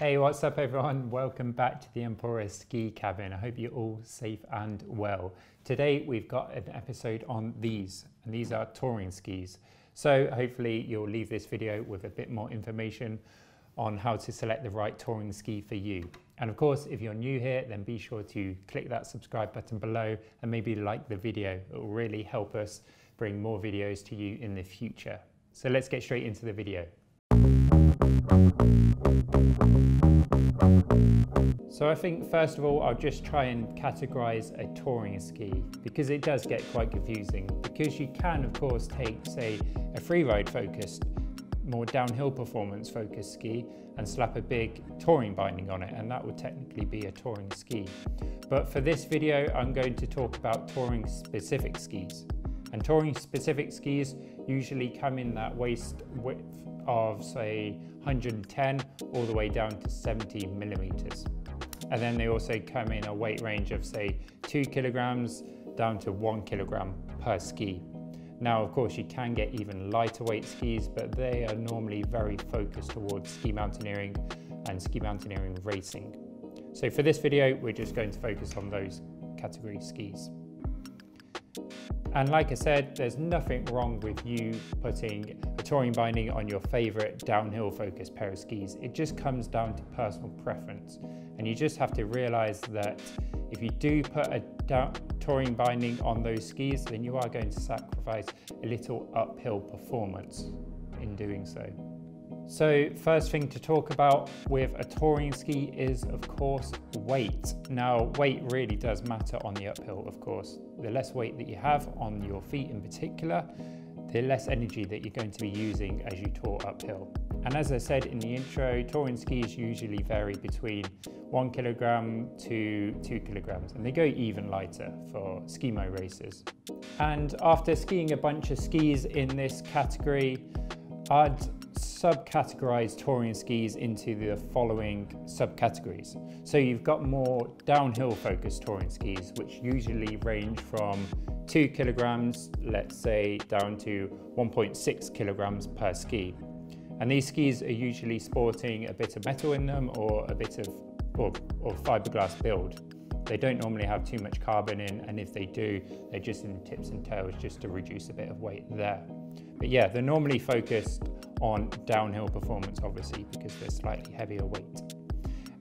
Hey, what's up everyone? Welcome back to the Emperor Ski Cabin. I hope you're all safe and well. Today we've got an episode on these, and these are touring skis. So hopefully you'll leave this video with a bit more information on how to select the right touring ski for you. And of course, if you're new here, then be sure to click that subscribe button below and maybe like the video. It will really help us bring more videos to you in the future. So let's get straight into the video. So I think first of all, I'll just try and categorize a touring ski because it does get quite confusing, because you can of course take, say, a freeride focused, more downhill performance focused ski and slap a big touring binding on it, and that would technically be a touring ski. But for this video, I'm going to talk about touring specific skis. And touring specific skis usually come in that waist width of say 110 all the way down to 70 millimeters. And then they also come in a weight range of say 2 kilograms down to 1 kilogram per ski. Now, of course, you can get even lighter weight skis, but they are normally very focused towards ski mountaineering and ski mountaineering racing. So for this video, we're just going to focus on those category skis. And like I said, there's nothing wrong with you putting a touring binding on your favorite downhill focused pair of skis. It just comes down to personal preference. And you just have to realize that if you do put a touring binding on those skis, then you are going to sacrifice a little uphill performance in doing so. So first thing to talk about with a touring ski is, of course, weight. Now, weight really does matter on the uphill, of course. The less weight that you have on your feet in particular, the less energy that you're going to be using as you tour uphill. And as I said in the intro, touring skis usually vary between 1 kilogram to 2 kilograms, and they go even lighter for skimo races. And after skiing a bunch of skis in this category, I'd subcategorize touring skis into the following subcategories. So you've got more downhill focused touring skis, which usually range from 2 kilograms, let's say, down to 1.6 kilograms per ski. And these skis are usually sporting a bit of metal in them or a bit of or fiberglass build. They don't normally have too much carbon in, and if they do, they're just in the tips and tails just to reduce a bit of weight there. But yeah, they're normally focused on downhill performance, obviously, because they're slightly heavier weight.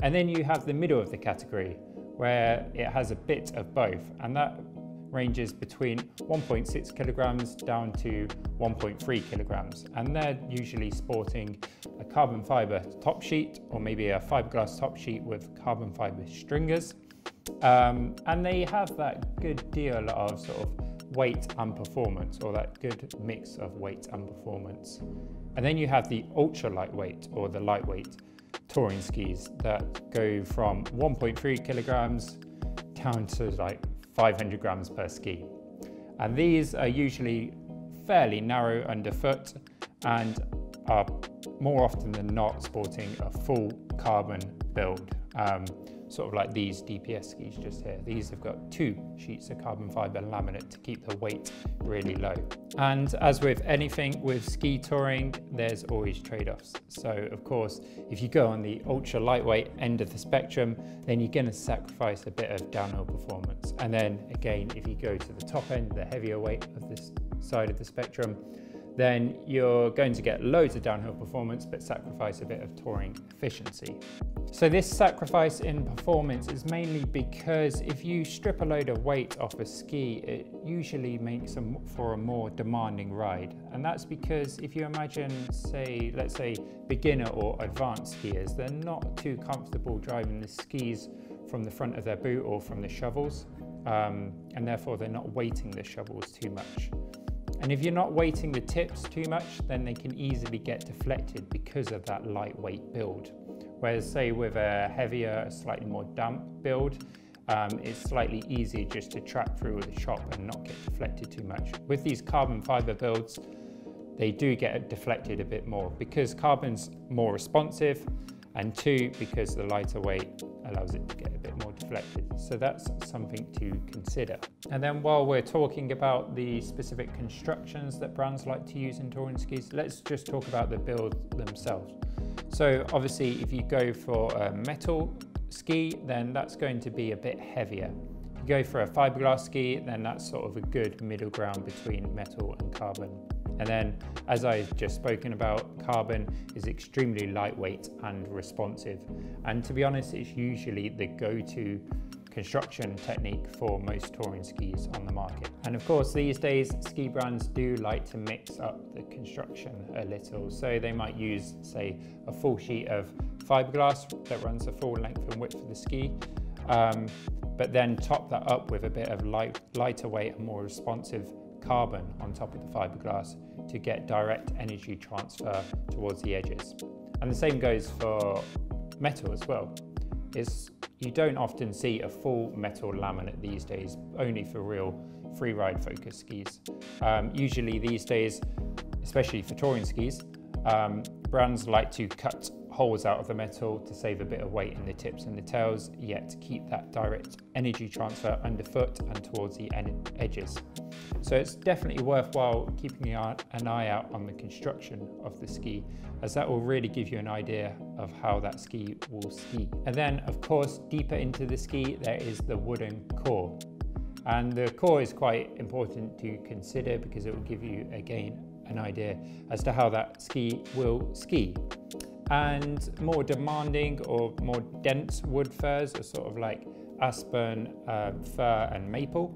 And then you have the middle of the category, where it has a bit of both, and that ranges between 1.6 kilograms down to 1.3 kilograms. And they're usually sporting a carbon fiber top sheet, or maybe a fiberglass top sheet with carbon fiber stringers. And they have that good deal of sort of weight and performance, or that good mix of weight and performance. And then you have the ultra lightweight, or the lightweight touring skis that go from 1.3 kilograms down to like 500 grams per ski. And these are usually fairly narrow underfoot and are more often than not sporting a full carbon build. Sort of like these DPS skis just here. These have got 2 sheets of carbon fiber laminate to keep the weight really low. And as with anything with ski touring, there's always trade-offs. So of course, if you go on the ultra lightweight end of the spectrum, then you're gonna sacrifice a bit of downhill performance. And then again, if you go to the top end, the heavier weight of this side of the spectrum, then you're going to get loads of downhill performance, but sacrifice a bit of touring efficiency. So this sacrifice in performance is mainly because if you strip a load of weight off a ski, it usually makes for a more demanding ride. And that's because if you imagine, say, let's say beginner or advanced skiers, they're not too comfortable driving the skis from the front of their boot or from the shovels, and therefore they're not weighting the shovels too much. And if you're not weighting the tips too much, then they can easily get deflected because of that lightweight build. Whereas say with a heavier, slightly more damp build, it's slightly easier just to track through with the shop and not get deflected too much. With these carbon fiber builds, they do get deflected a bit more because carbon's more responsive, and 2, because the lighter weight allows it to get a bit more deflected. So that's something to consider. And then while we're talking about the specific constructions that brands like to use in touring skis, let's just talk about the build themselves. So obviously if you go for a metal ski, then that's going to be a bit heavier. If you go for a fiberglass ski, then that's sort of a good middle ground between metal and carbon. And then, as I've just spoken about, carbon is extremely lightweight and responsive. And to be honest, it's usually the go-to construction technique for most touring skis on the market. And of course, these days, ski brands do like to mix up the construction a little. So they might use, say, a full sheet of fiberglass that runs the full length and width of the ski, but then top that up with a bit of lighter weight and more responsive carbon on top of the fiberglass to get direct energy transfer towards the edges. And the same goes for metal as well. You don't often see a full metal laminate these days, only for real freeride focused skis. Usually these days, especially for touring skis, brands like to cut holes out of the metal to save a bit of weight in the tips and the tails, yet keep that direct energy transfer underfoot and towards the edges. So it's definitely worthwhile keeping an eye out on the construction of the ski, as that will really give you an idea of how that ski will ski. And then of course, deeper into the ski, there is the wooden core. And the core is quite important to consider because it will give you, again, an idea as to how that ski will ski. And more demanding or more dense wood furs are sort of like aspen, fir and maple.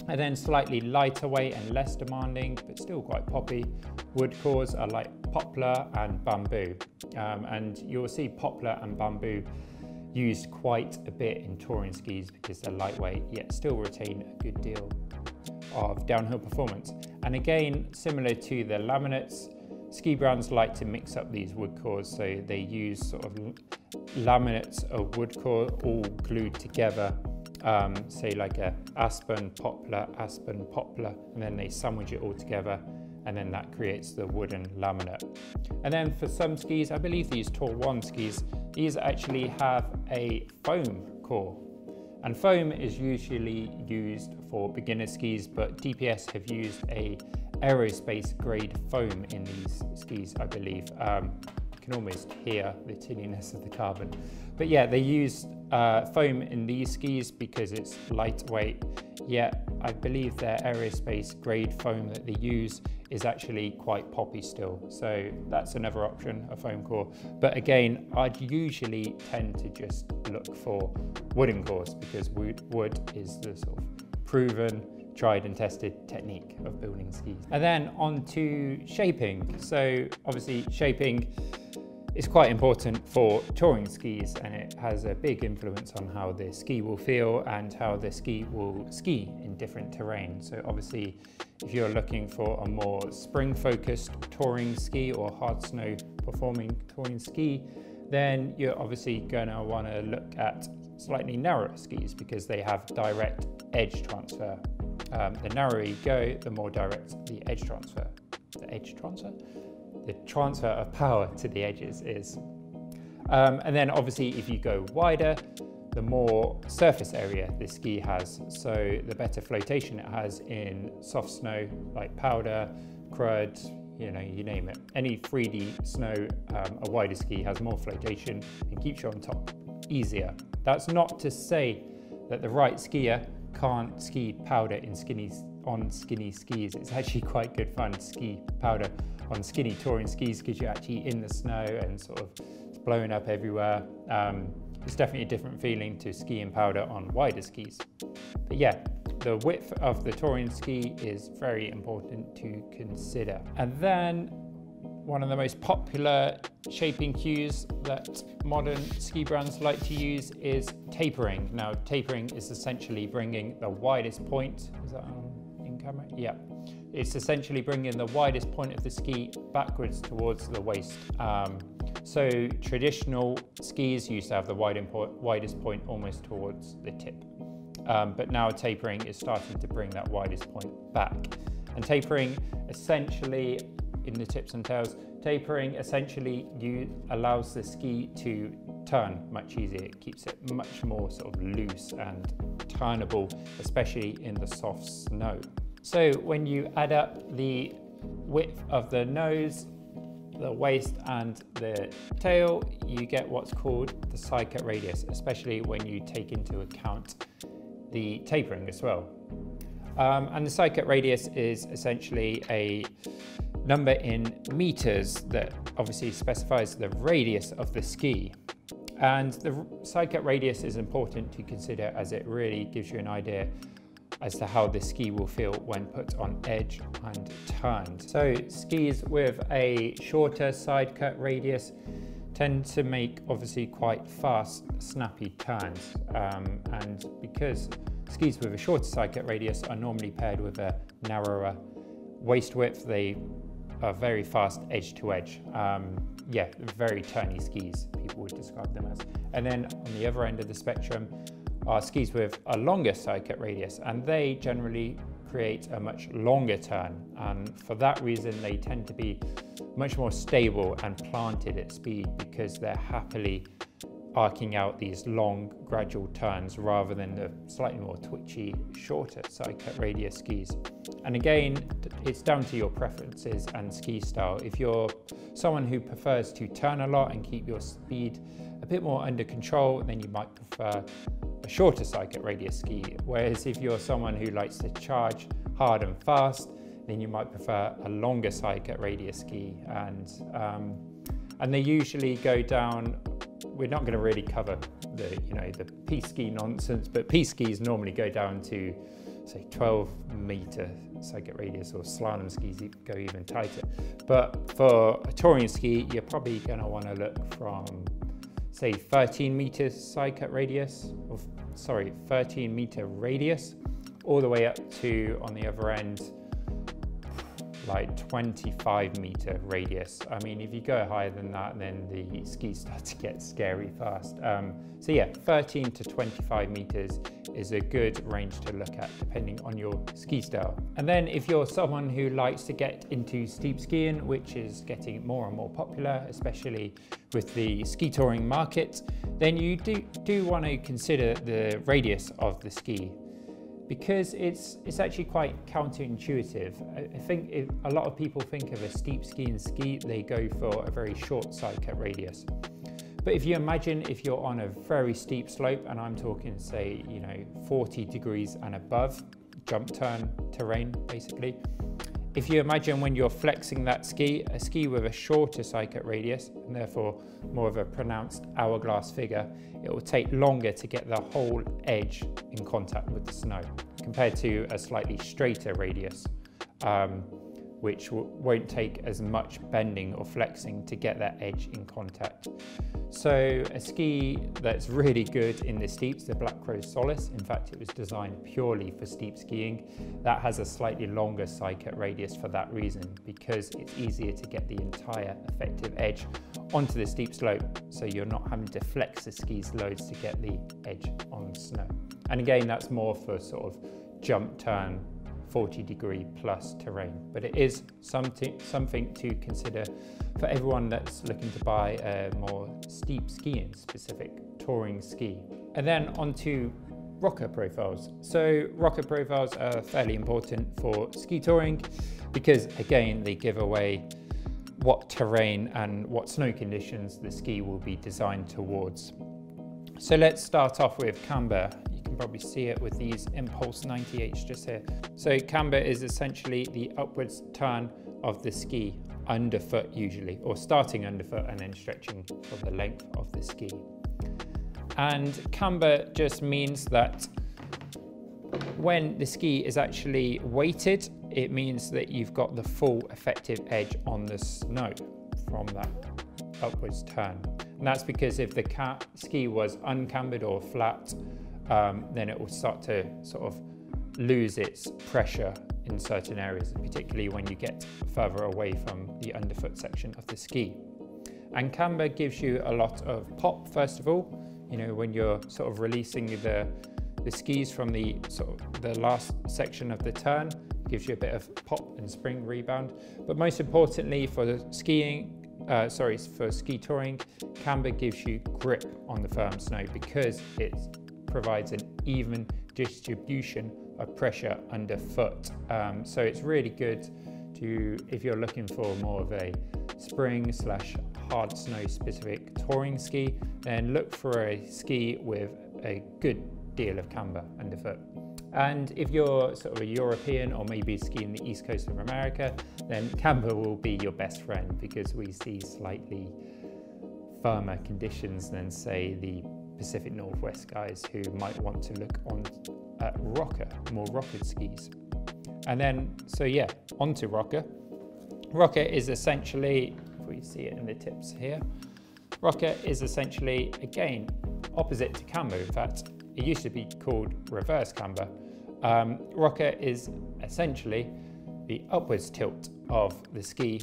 And then slightly lighter weight and less demanding, but still quite poppy, wood cores are like poplar and bamboo. And you'll see poplar and bamboo used quite a bit in touring skis because they're lightweight, yet still retain a good deal of downhill performance. And again, similar to the laminates, ski brands like to mix up these wood cores, so they use sort of laminates of wood core all glued together, say like a aspen, poplar, and then they sandwich it all together, and then that creates the wooden laminate. And then for some skis, I believe these Tour 1 skis, these actually have a foam core. And foam is usually used for beginner skis, but DPS have used a aerospace grade foam in these skis, I believe. You can almost hear the tinniness of the carbon. But yeah, they use foam in these skis because it's lightweight, yet I believe their aerospace grade foam that they use is actually quite poppy still. So that's another option, a foam core. But again, I'd usually tend to just look for wooden cores because wood is the sort of proven, tried and tested technique of building skis. And then on to shaping. So obviously shaping is quite important for touring skis, and it has a big influence on how the ski will feel and how the ski will ski in different terrain. So obviously if you're looking for a more spring focused touring ski or hard snow performing touring ski, then you're obviously going to want to look at slightly narrower skis because they have direct edge transfer. The narrower you go, the more direct the edge transfer. The transfer of power to the edges is. And then obviously if you go wider, the more surface area the ski has. So the better flotation it has in soft snow like powder, crud, you name it. Any 3D snow, a wider ski has more flotation and keeps you on top easier. That's not to say that the right skier can't ski powder on skinny skis. It's actually quite good fun to ski powder on skinny touring skis because you're actually in the snow and sort of it's blowing up everywhere. It's definitely a different feeling to skiing powder on wider skis. But yeah, the width of the touring ski is very important to consider. And then one of the most popular shaping cues that modern ski brands like to use is tapering. Now, tapering is essentially bringing the widest point. Is that in camera? Yeah. It's essentially bringing the widest point of the ski backwards towards the waist. So traditional skis used to have the widest point almost towards the tip. But now tapering is starting to bring that widest point back. And tapering essentially, in the tips and tails, tapering essentially allows the ski to turn much easier. It keeps it much more sort of loose and turnable, especially in the soft snow. So when you add up the width of the nose, the waist and the tail, you get what's called the side cut radius, especially when you take into account the tapering as well. And the side cut radius is essentially a number in meters that obviously specifies the radius of the ski. And the side cut radius is important to consider as it really gives you an idea as to how the ski will feel when put on edge and turned. So skis with a shorter side cut radius tend to make obviously quite fast, snappy turns. And because skis with a shorter side cut radius are normally paired with a narrower waist width, they are very fast edge to edge. Yeah, very turny skis, people would describe them as. And then on the other end of the spectrum are skis with a longer side cut radius, and they generally create a much longer turn. And for that reason, they tend to be much more stable and planted at speed because they're happily arcing out these long gradual turns rather than the slightly more twitchy shorter side cut radius skis. And again, it's down to your preferences and ski style. If you're someone who prefers to turn a lot and keep your speed a bit more under control, then you might prefer a shorter side cut radius ski. Whereas if you're someone who likes to charge hard and fast, then you might prefer a longer side cut radius ski. And they usually go down. We're not going to really cover the piste ski nonsense, but piste skis normally go down to say 12-meter side cut radius, or slalom skis go even tighter. But for a touring ski, you're probably going to want to look from say 13 meters side cut radius, or sorry, 13-meter radius, all the way up to, on the other end, like 25-meter radius. I mean, if you go higher than that, then the skis start to get scary fast. So yeah, 13 to 25 meters is a good range to look at depending on your ski style. And then if you're someone who likes to get into steep skiing, which is getting more and more popular, especially with the ski touring market, then you do want to consider the radius of the ski, because it's actually quite counterintuitive. I think if a lot of people think of a steep skiing ski, they go for a very short side cut radius. But if you imagine if you're on a very steep slope, and I'm talking say 40 degrees and above, jump turn terrain basically, if you imagine when you're flexing that ski, a ski with a shorter side cut radius and therefore more of a pronounced hourglass figure, it will take longer to get the whole edge in contact with the snow compared to a slightly straighter radius, which won't take as much bending or flexing to get that edge in contact. So a ski that's really good in the steeps, the Black Crow Solace, in fact it was designed purely for steep skiing, that has a slightly longer side cut radius for that reason, because it's easier to get the entire effective edge onto the steep slope, so you're not having to flex the ski's loads to get the edge on the snow. And again, that's more for sort of jump turn 40-degree plus terrain, but it is something to consider for everyone that's looking to buy a more steep skiing specific touring ski. And then onto rocker profiles. So rocker profiles are fairly important for ski touring because again they give away what terrain and what snow conditions the ski will be designed towards. So let's start off with camber. You can probably see it with these Impulse 90H just here. So camber is essentially the upwards turn of the ski underfoot usually, or starting underfoot and then stretching for the length of the ski. And camber just means that when the ski is actually weighted, it means that you've got the full effective edge on the snow from that upwards turn. And that's because if the ski was uncambered or flat, then it will start to sort of lose its pressure in certain areas, particularly when you get further away from the underfoot section of the ski. And camber gives you a lot of pop, first of all, when you're sort of releasing the skis from the last section of the turn, gives you a bit of pop and spring rebound. But most importantly for ski touring, camber gives you grip on the firm snow because it provides an even distribution of pressure underfoot. So it's really good if you're looking for more of a spring/hard snow specific touring ski, then look for a ski with a good deal of camber underfoot. And if you're sort of a European or maybe skiing the east coast of America, then camber will be your best friend, because we see slightly firmer conditions than say the Pacific Northwest guys who might want to look on at rocker, more rockered skis. And then, so yeah, onto rocker. Rocker is essentially, if we see it in the tips here, rocker is essentially, again, opposite to camber. In fact, it used to be called reverse camber. Rocker is essentially the upwards tilt of the ski,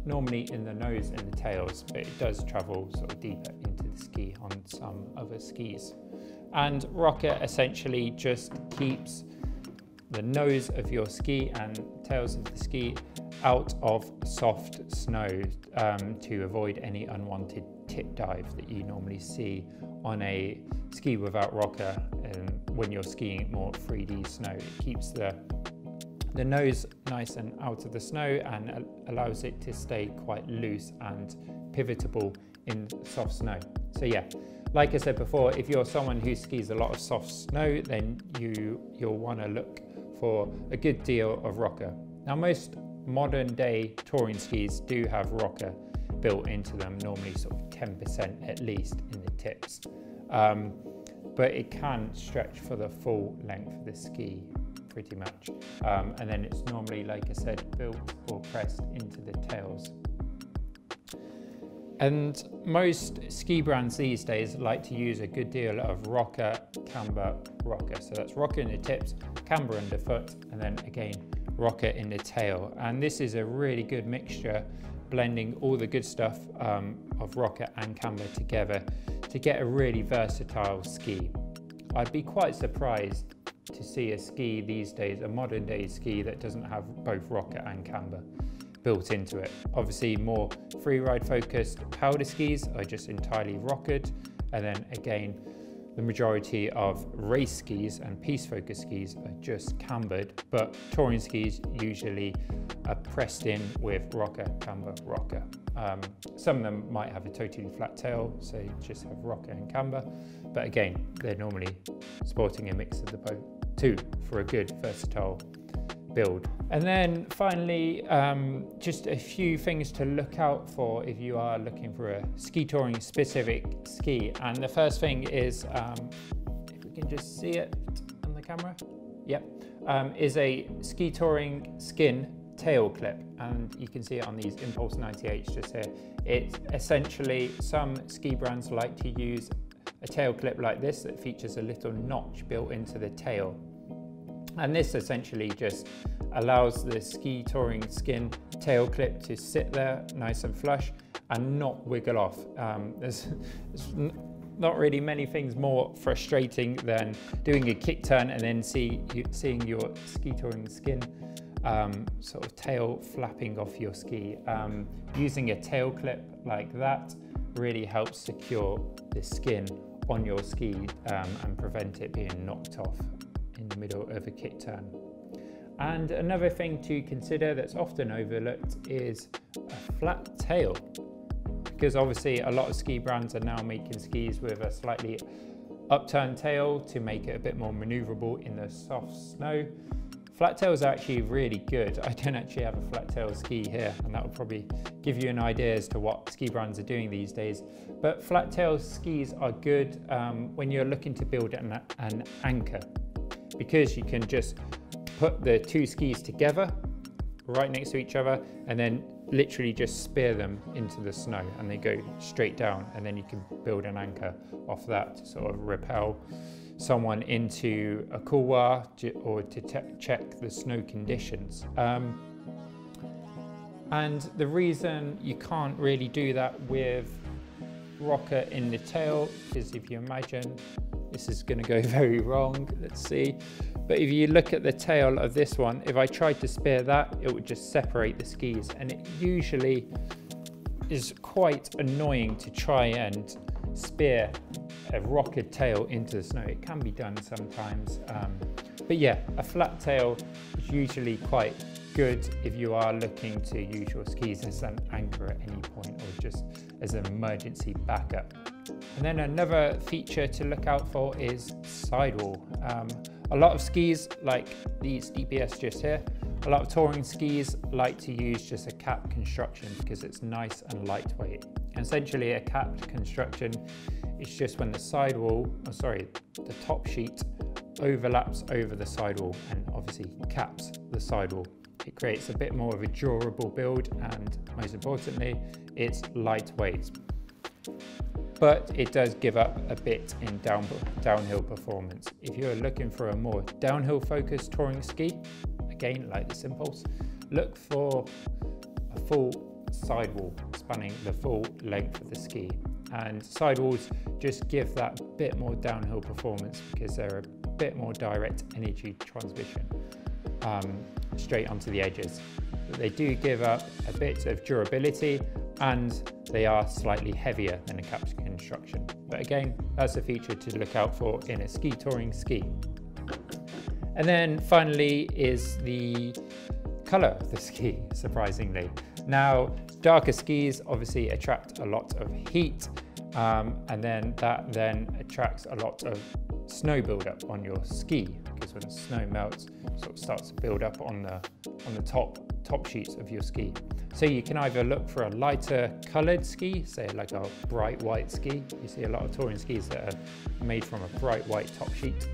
normally in the nose and the tails, but it does travel sort of deeper into the ski on some other skis. And rocker essentially just keeps the nose of your ski and tails of the ski out of soft snow to avoid any unwanted tip dive that you normally see on a ski without rocker. And when you're skiing more 3D snow, it keeps the nose nice and out of the snow and allows it to stay quite loose and pivotable in soft snow. So yeah, like I said before, if you're someone who skis a lot of soft snow, then you'll want to look for a good deal of rocker. Now, most modern day touring skis do have rocker built into them, normally sort of 10% at least in the tips, but it can stretch for the full length of the ski pretty much, and then it's normally, like I said, built or pressed into the tails. And most ski brands these days like to use a good deal of rocker, camber, rocker. So that's rocker in the tips, camber underfoot, and then again rocker in the tail. And this is a really good mixture, blending all the good stuff of rocker and camber together to get a really versatile ski. I'd be quite surprised to see a ski these days, a modern day ski, that doesn't have both rocker and camber built into it. Obviously, more freeride focused powder skis are just entirely rockered, and then again, the majority of race skis and piste focused skis are just cambered, but touring skis usually are pressed in with rocker, camber, rocker. Some of them might have a totally flat tail, so you just have rocker and camber, but again, they're normally sporting a mix of the both two for a good versatile build. And then finally, just a few things to look out for if you are looking for a ski touring specific ski. And the first thing is, if we can just see it on the camera, yep, is a ski touring skin tail clip, and you can see it on these Impulse 98s just here. It's essentially, some ski brands like to use a tail clip like this that features a little notch built into the tail. And this essentially just allows the ski touring skin tail clip to sit there nice and flush and not wiggle off. There's not really many things more frustrating than doing a kick turn and then seeing your ski touring skin sort of tail flapping off your ski. Using a tail clip like that really helps secure the skin on your ski and prevent it being knocked off in the middle of a kick turn. And another thing to consider that's often overlooked is a flat tail, because obviously a lot of ski brands are now making skis with a slightly upturned tail to make it a bit more maneuverable in the soft snow. Flat tails are actually really good. I don't actually have a flat tail ski here, and that will probably give you an idea as to what ski brands are doing these days. But flat tail skis are good when you're looking to build an anchor, because you can just put the two skis together right next to each other and then literally just spear them into the snow and they go straight down, and then you can build an anchor off that to sort of repel someone into a couloir or to check the snow conditions. And the reason you can't really do that with rocker in the tail is, if you imagine, this is going to go very wrong, let's see, but if you look at the tail of this one, if I tried to spear that, it would just separate the skis, and it usually is quite annoying to try and spear a rockered tail into the snow. It can be done sometimes, but yeah, a flat tail is usually quite good if you are looking to use your skis as an anchor at any point or just as an emergency backup. And then another feature to look out for is sidewall. A lot of skis, like these DPS just here, a lot of touring skis like to use just a cap construction because it's nice and lightweight. And essentially a capped construction is just when the sidewall, the top sheet overlaps over the sidewall and obviously caps the sidewall. It creates a bit more of a durable build, and most importantly, it's lightweight. But it does give up a bit in downhill performance. If you're looking for a more downhill focused touring ski, again, like this Impulse, look for a full sidewall spanning the full length of the ski. And sidewalls just give that bit more downhill performance because they're a bit more direct energy transmission straight onto the edges. But they do give up a bit of durability, and they are slightly heavier than a capped construction. But again, that's a feature to look out for in a ski touring ski. And then finally is the color of the ski, surprisingly. Now, darker skis obviously attract a lot of heat, and then that attracts a lot of snow buildup on your ski, because when the snow melts, it sort of starts to build up on the top sheets of your ski. So you can either look for a lighter colored ski, say like a bright white ski. You see a lot of touring skis that are made from a bright white top sheet.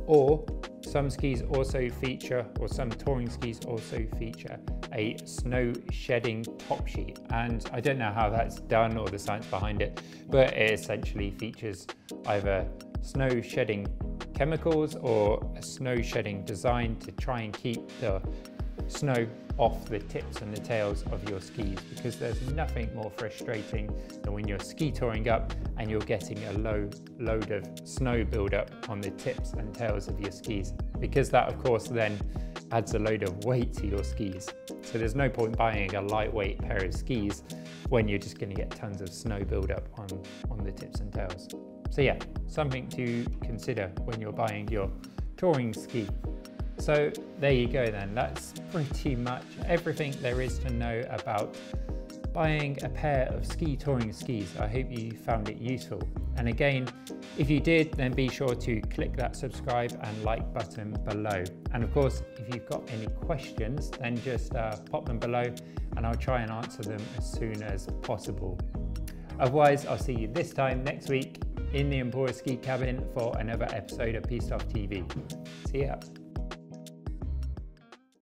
Or some skis also feature, or some touring skis also feature a snow shedding top sheet. And I don't know how that's done or the science behind it, but it essentially features either snow shedding chemicals or a snow shedding design to try and keep the snow off the tips and the tails of your skis, because there's nothing more frustrating than when you're ski touring up and you're getting a load of snow buildup on the tips and tails of your skis, because that of course then adds a load of weight to your skis. So there's no point buying a lightweight pair of skis when you're just going to get tons of snow buildup on the tips and tails. So yeah, something to consider when you're buying your touring ski. So there you go then, that's pretty much everything there is to know about buying a pair of ski touring skis. I hope you found it useful. And again, if you did, then be sure to click that subscribe and like button below. And of course, if you've got any questions, then just pop them below and I'll try and answer them as soon as possible. Otherwise, I'll see you this time next week in the Ski cabin for another episode of Piste TV. See ya.